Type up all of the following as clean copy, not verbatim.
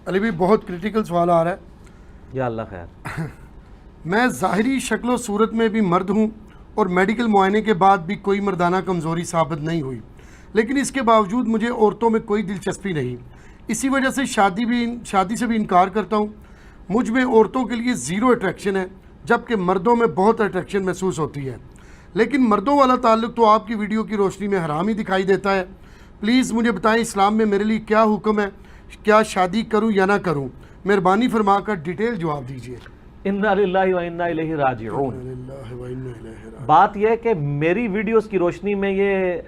علی بھائی بہت کرٹیکل سوال آ رہا ہے. یا اللہ خیر. میں ظاہری شکل و صورت میں بھی مرد ہوں اور میڈیکل معائنے کے بعد بھی کوئی مردانہ کمزوری ثابت نہیں ہوئی، لیکن اس کے باوجود مجھے عورتوں میں کوئی دلچسپی نہیں. اسی وجہ سے شادی سے بھی انکار کرتا ہوں. مجھ میں عورتوں کے لیے زیرو اٹریکشن ہے، جبکہ مردوں میں بہت اٹریکشن محسوس ہوتی ہے. لیکن مردوں والا تعلق تو آپ کی ویڈیو کی روشنی میں حرام ہی دکھائی دیتا ہے. پلیز مجھے بتائیں اسلام میں میرے لیے کیا حکم ہے، کیا شادی کروں یا نہ کروں؟ مہربانی فرما کر ڈیٹیل جواب دیجیے. انا للہ و انا الیہ راجعون. بات یہ ہے کہ میری ویڈیوز کی روشنی میں یہ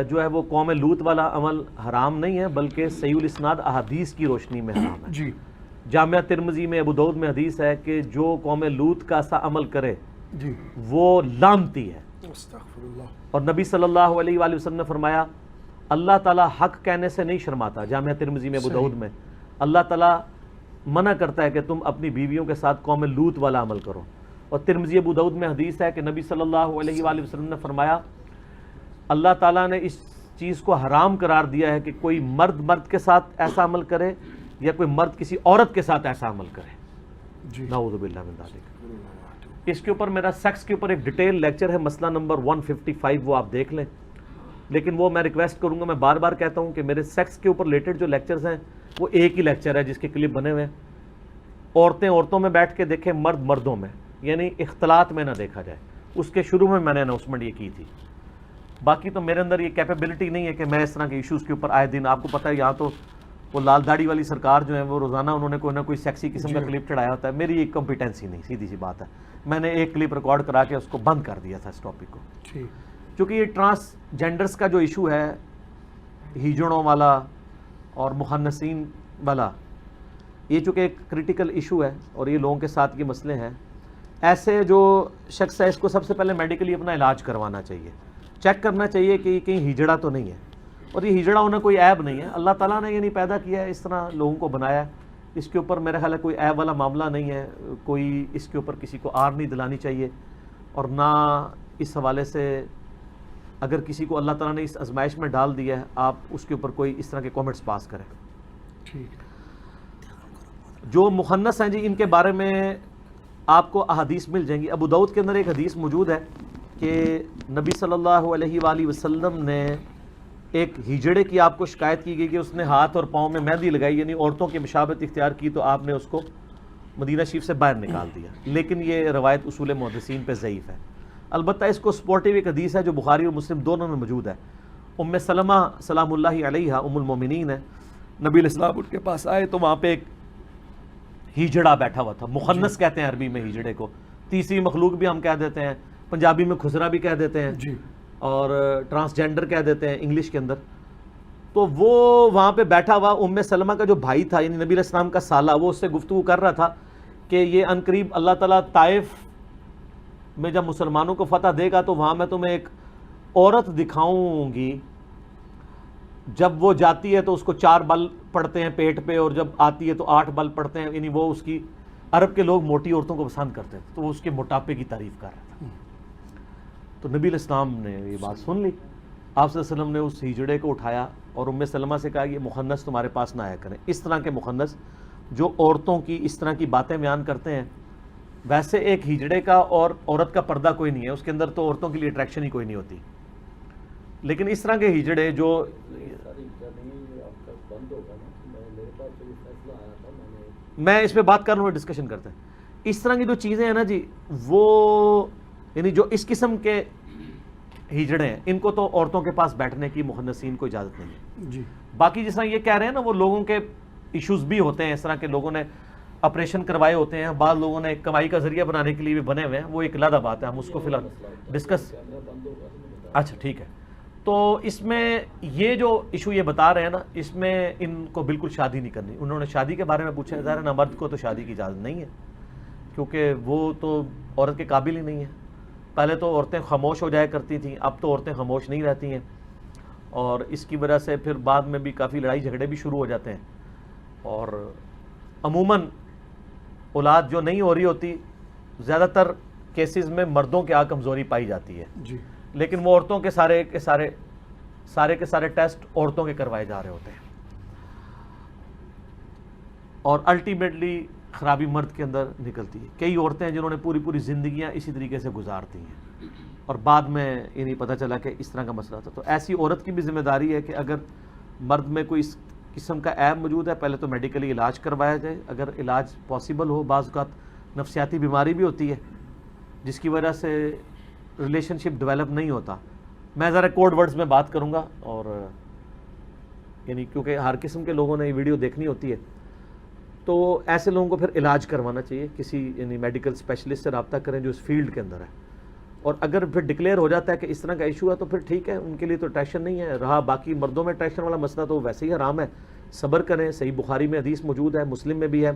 جو ہے وہ قوم لوط والا عمل حرام نہیں ہے، بلکہ صحیح الاسناد احادیث کی روشنی میں حرام ہے. جی جامعہ ترمذی میں ابو داؤد میں حدیث ہے کہ جو قوم لوط کا سا عمل کرے جی وہ لعنتی ہے. استغفر اللہ. اور نبی صلی اللہ علیہ وآلہ وسلم نے فرمایا اللہ تعالیٰ حق کہنے سے نہیں شرماتا. جامعہ ترمذی میں ابو داؤد میں اللہ تعالیٰ منع کرتا ہے کہ تم اپنی بیویوں کے ساتھ قوم لوط والا عمل کرو. اور ترمذی ابو داؤد میں حدیث ہے کہ نبی صلی اللہ علیہ وآلہ وسلم نے فرمایا اللہ تعالیٰ نے اس چیز کو حرام قرار دیا ہے کہ کوئی مرد کے ساتھ ایسا عمل کرے یا کوئی مرد کسی عورت کے ساتھ ایسا عمل کرے. جی نعوذ باللہ من ذالک. اس کے اوپر میرا سیکس کے اوپر ایک ڈیٹیل لیکچر ہے، مسئلہ نمبر 155، وہ آپ دیکھ لیں. لیکن وہ میں ریکویسٹ کروں گا، میں بار بار کہتا ہوں کہ میرے سیکس کے اوپر ریلیٹڈ جو لیکچرز ہیں وہ ایک ہی لیکچر ہے جس کے کلپ بنے ہوئے ہیں. عورتوں میں بیٹھ کے دیکھیں، مرد مردوں میں، یعنی اختلاط میں نہ دیکھا جائے. اس کے شروع میں نے اناؤنسمنٹ یہ کی تھی. باقی تو میرے اندر یہ کیپیبلٹی نہیں ہے کہ میں اس طرح کے ایشوز کے اوپر آئے دن، آپ کو پتہ ہے یہاں تو وہ لال داڑھی والی سرکار جو ہے وہ روزانہ انہوں نے کوئی نہ کوئی سیکسی قسم کا کلپ چڑھایا ہوتا ہے. میری ایک کمپیٹنسی نہیں، سیدھی سی بات ہے. میں نے ایک کلپ ریکارڈ کرا کے اس کو بند کر دیا تھا اس ٹاپک کو. چونکہ یہ ٹرانس جینڈرز کا جو ایشو ہے، ہیجڑوں والا اور مخنثین والا، یہ چونکہ ایک کریٹیکل ایشو ہے اور یہ لوگوں کے ساتھ یہ مسئلے ہیں. ایسے جو شخص ہے اس کو سب سے پہلے میڈیکلی اپنا علاج کروانا چاہیے، چیک کرنا چاہیے کہ کہیں ہیجڑا تو نہیں ہے. اور یہ ہیجڑا ہونا کوئی عیب نہیں ہے، اللہ تعالیٰ نے یہ نہیں پیدا کیا ہے، اس طرح لوگوں کو بنایا ہے. اس کے اوپر میرا خیال ہے کوئی عیب والا معاملہ نہیں ہے، کوئی اس کے اوپر کسی کو آر نہیں دلانی چاہیے. اور نہ اس حوالے سے اگر کسی کو اللہ تعالیٰ نے اس آزمائش میں ڈال دیا ہے، آپ اس کے اوپر کوئی اس طرح کے کامنٹس پاس کریں. جو مخنث ہیں جی، ان کے بارے میں آپ کو احادیث مل جائیں گی. ابو داؤد کے اندر ایک حدیث موجود ہے کہ نبی صلی اللہ علیہ وآلہ وسلم نے ایک ہیجڑے کی آپ کو شکایت کی گئی کہ اس نے ہاتھ اور پاؤں میں مہندی لگائی، یعنی عورتوں کی مشابہت اختیار کی، تو آپ نے اس کو مدینہ شریف سے باہر نکال دیا. لیکن یہ روایت اصول محدثین پہ ضعیف ہے. البتہ اس کو سپورٹیو ایک حدیث ہے جو بخاری اور مسلم دونوں میں موجود ہے. ام سلمہ سلام اللہ علیہ ام المومنین ہے، نبی علیہ السلام ان کے پاس آئے تو وہاں پہ ایک ہیجڑا بیٹھا ہوا تھا. مخنث کہتے ہیں عربی میں ہیجڑے کو، تیسری مخلوق بھی ہم کہہ دیتے ہیں، پنجابی میں خسرا بھی کہہ دیتے ہیں، اور ٹرانسجینڈر کہہ دیتے ہیں انگلش کے اندر. تو وہ وہاں پہ بیٹھا ہوا ام سلمہ کا جو بھائی تھا، یعنی نبی علیہ السلام کا سالہ، وہ اس سے گفتگو کر رہا تھا کہ یہ عنقریب اللہ تعالیٰ طائف میں جب مسلمانوں کو فتح دے گا تو وہاں میں تمہیں ایک عورت دکھاؤں گی، جب وہ جاتی ہے تو اس کو 4 بل پڑتے ہیں پیٹ پہ، اور جب آتی ہے تو 8 بل پڑتے ہیں. یعنی وہ اس کی، عرب کے لوگ موٹی عورتوں کو پسند کرتے ہیں، تو وہ اس کے موٹاپے کی تعریف کر رہا تھا. تو نبی علیہ السلام نے یہ بات سن لی. آپ صلی اللہ علیہ وسلم نے اس ہیجڑے کو اٹھایا اور ام سلمہ سے کہا یہ مخنث تمہارے پاس نہ آیا کریں. اس طرح کے مخنث جو عورتوں کی اس طرح کی باتیں بیان کرتے ہیں. ویسے ایک ہیجڑے کا اور عورت کا پردہ کوئی نہیں ہے، اس کے اندر تو عورتوں کے لیے اٹریکشن ہی کوئی نہیں ہوتی. لیکن اس طرح کے ہیجڑے جو، میں اس پہ بات کر رہا ہوں، ڈسکشن کرتے ہیں. اس طرح کی جو چیزیں ہیں نا جی، وہ یعنی جو اس قسم کے ہیجڑے ہیں، ان کو تو عورتوں کے پاس بیٹھنے کی مخنثین کو اجازت نہیں ہے جی. باقی جس طرح یہ کہہ رہے ہیں نا، وہ لوگوں کے ایشوز بھی ہوتے ہیں، اس طرح کے لوگوں نے آپریشن کروائے ہوتے ہیں، بعض لوگوں نے کمائی کا ذریعہ بنانے کے لیے بھی بنے ہوئے ہیں، وہ ایک علیحدہ بات ہے، ہم اس کو فی الحال ڈسکس. اچھا ٹھیک ہے. تو اس میں یہ جو ایشو یہ بتا رہے ہیں نا، اس میں ان کو بالکل شادی نہیں کرنی. انہوں نے شادی کے بارے میں پوچھا، ظاہر ہے نا، مرد کو تو شادی کی اجازت نہیں ہے کیونکہ وہ تو عورت کے قابل ہی نہیں ہے. پہلے تو عورتیں خاموش ہو جایا کرتی تھیں، اب تو عورتیں خاموش نہیں رہتی ہیں، اور اس کی وجہ سے پھر بعد میں بھی کافی لڑائی جھگڑے بھی شروع ہو جاتے ہیں. اور عموماً اولاد جو نہیں ہو رہی ہوتی، زیادہ تر کیسز میں مردوں کے کمزوری پائی جاتی ہے. لیکن وہ عورتوں کے سارے کے سارے ٹیسٹ عورتوں کے کروائے جا رہے ہوتے ہیں. اور الٹیمیٹلی خرابی مرد کے اندر نکلتی ہے. کئی عورتیں ہیں جنہوں نے پوری پوری زندگیاں اسی طریقے سے گزارتی ہیں اور بعد میں یہ نہیں پتہ چلا کہ اس طرح کا مسئلہ تھا. تو ایسی عورت کی بھی ذمہ داری ہے کہ اگر مرد میں کوئی اس قسم کا عیب موجود ہے پہلے تو میڈیکلی علاج کروایا جائے. اگر علاج پاسبل ہو، بعض اوقات نفسیاتی بیماری بھی ہوتی ہے جس کی وجہ سے ریلیشن شپ ڈیولپ نہیں ہوتا. میں ذرا کوڈ ورڈز میں بات کروں گا اور یعنی کیونکہ ہر قسم کے لوگوں نے یہ ویڈیو دیکھنی ہوتی ہے، تو ایسے لوگوں کو پھر علاج کروانا چاہیے. کسی یعنی میڈیکل اسپیشلسٹ سے رابطہ کریں جو اس فیلڈ کے اندر ہے. اور اگر پھر ڈکلیئر ہو جاتا ہے کہ اس طرح کا ایشو ہے تو پھر ٹھیک ہے، ان کے لیے تو ٹینشن نہیں ہے. رہا باقی مردوں میں ٹینشن والا مسئلہ تو ویسے ہی حرام ہے، صبر کریں. صحیح بخاری میں حدیث موجود ہے، مسلم میں بھی ہے،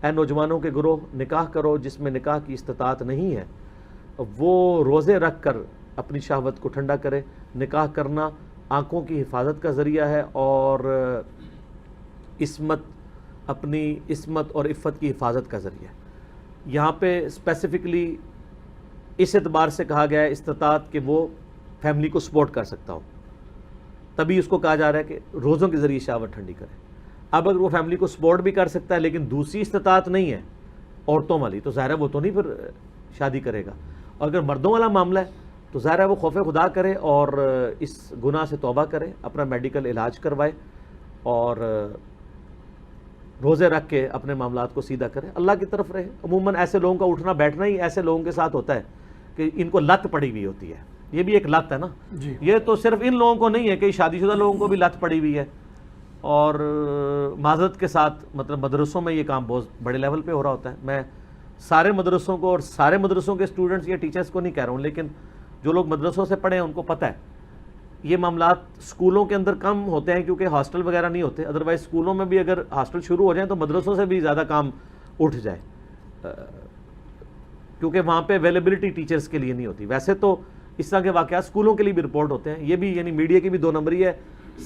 اے نوجوانوں کے گروہ نکاح کرو جس میں نکاح کی استطاعت نہیں ہے، وہ روزے رکھ کر اپنی شہوت کو ٹھنڈا کرے. نکاح کرنا آنکھوں کی حفاظت کا ذریعہ ہے اور اپنی عصمت اور عفت کی حفاظت کا ذریعہ ہے. یہاں پہ اسپیسیفکلی اس اعتبار سے کہا گیا ہے استطاعت کہ وہ فیملی کو سپورٹ کر سکتا ہو، تبھی اس کو کہا جا رہا ہے کہ روزوں کے ذریعے شہوت ٹھنڈی کرے. اب اگر وہ فیملی کو سپورٹ بھی کر سکتا ہے لیکن دوسری استطاعت نہیں ہے عورتوں والی، تو ظاہر ہے وہ تو نہیں پھر شادی کرے گا. اور اگر مردوں والا معاملہ ہے تو ظاہر ہے وہ خوف خدا کرے اور اس گناہ سے توبہ کرے، اپنا میڈیکل علاج کروائے اور روزے رکھ کے اپنے معاملات کو سیدھا کرے، اللہ کی طرف رہے. عموماً ایسے لوگوں کا اٹھنا بیٹھنا ہی ایسے لوگوں کے ساتھ ہوتا ہے کہ ان کو لت پڑی ہوئی ہوتی ہے. یہ بھی ایک لت ہے نا جی. یہ تو صرف ان لوگوں کو نہیں ہے، کئی شادی شدہ لوگوں کو بھی لت پڑی ہوئی ہے. اور معذرت کے ساتھ مطلب مدرسوں میں یہ کام بہت بڑے لیول پہ ہو رہا ہوتا ہے. میں سارے مدرسوں کو اور سارے مدرسوں کے اسٹوڈنٹس یا ٹیچرز کو نہیں کہہ رہا ہوں، لیکن جو لوگ مدرسوں سے پڑھے ہیں ان کو پتہ ہے یہ معاملات اسکولوں کے اندر کم ہوتے ہیں کیونکہ ہاسٹل وغیرہ نہیں ہوتے. ادروائز اسکولوں میں بھی اگر ہاسٹل شروع ہو جائیں تو مدرسوں سے بھی زیادہ کام اٹھ جائے کیونکہ وہاں پہ اویلیبلٹی ٹیچرز کے لیے نہیں ہوتی. ویسے تو اس طرح کے واقعات اسکولوں کے لیے بھی رپورٹ ہوتے ہیں. یہ بھی یعنی میڈیا کی بھی دو نمبری ہے،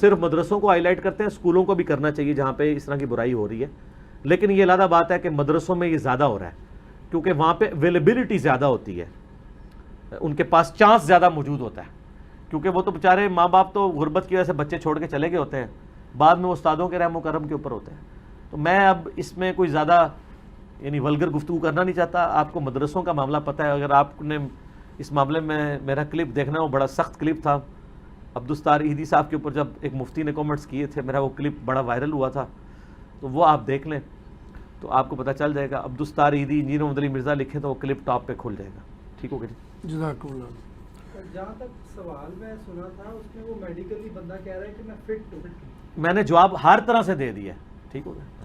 صرف مدرسوں کو ہائی لائٹ کرتے ہیں، اسکولوں کو بھی کرنا چاہیے جہاں پہ اس طرح کی برائی ہو رہی ہے. لیکن یہ علیحدہ بات ہے کہ مدرسوں میں یہ زیادہ ہو رہا ہے کیونکہ وہاں پہ اویلیبلٹی زیادہ ہوتی ہے، ان کے پاس چانس زیادہ موجود ہوتا ہے. کیونکہ وہ تو بیچارے ماں باپ تو غربت کی وجہ سے بچے چھوڑ کے چلے گئے ہوتے ہیں، بعد میں استادوں کے رحم و کرم کے اوپر ہوتے ہیں. تو میں اب اس میں کوئی زیادہ یعنی ولگر گفتگو کرنا نہیں چاہتا. آپ کو مدرسوں کا معاملہ پتہ ہے. اگر آپ نے اس معاملے میں میرا کلپ دیکھنا ہے، وہ بڑا سخت کلپ تھا عبدالستار ایدھی صاحب کے اوپر، جب ایک مفتی نے کامنٹس کیے تھے، میرا وہ کلپ بڑا وائرل ہوا تھا، تو وہ آپ دیکھ لیں تو آپ کو پتہ چل جائے گا. عبدالستار ایدھی انجینئر محمد علی مرزا لکھیں تو وہ کلپ ٹاپ پہ کھل جائے گا. ٹھیک ہو گیا جی؟ جزاک اللہ. جہاں تک سوال میں سنا تھا اس میں وہ میڈیکلی بندہ کہہ رہا ہے کہ میں فٹ ہوں. میں نے جواب ہر طرح سے دے دیا. ٹھیک ہو گیا.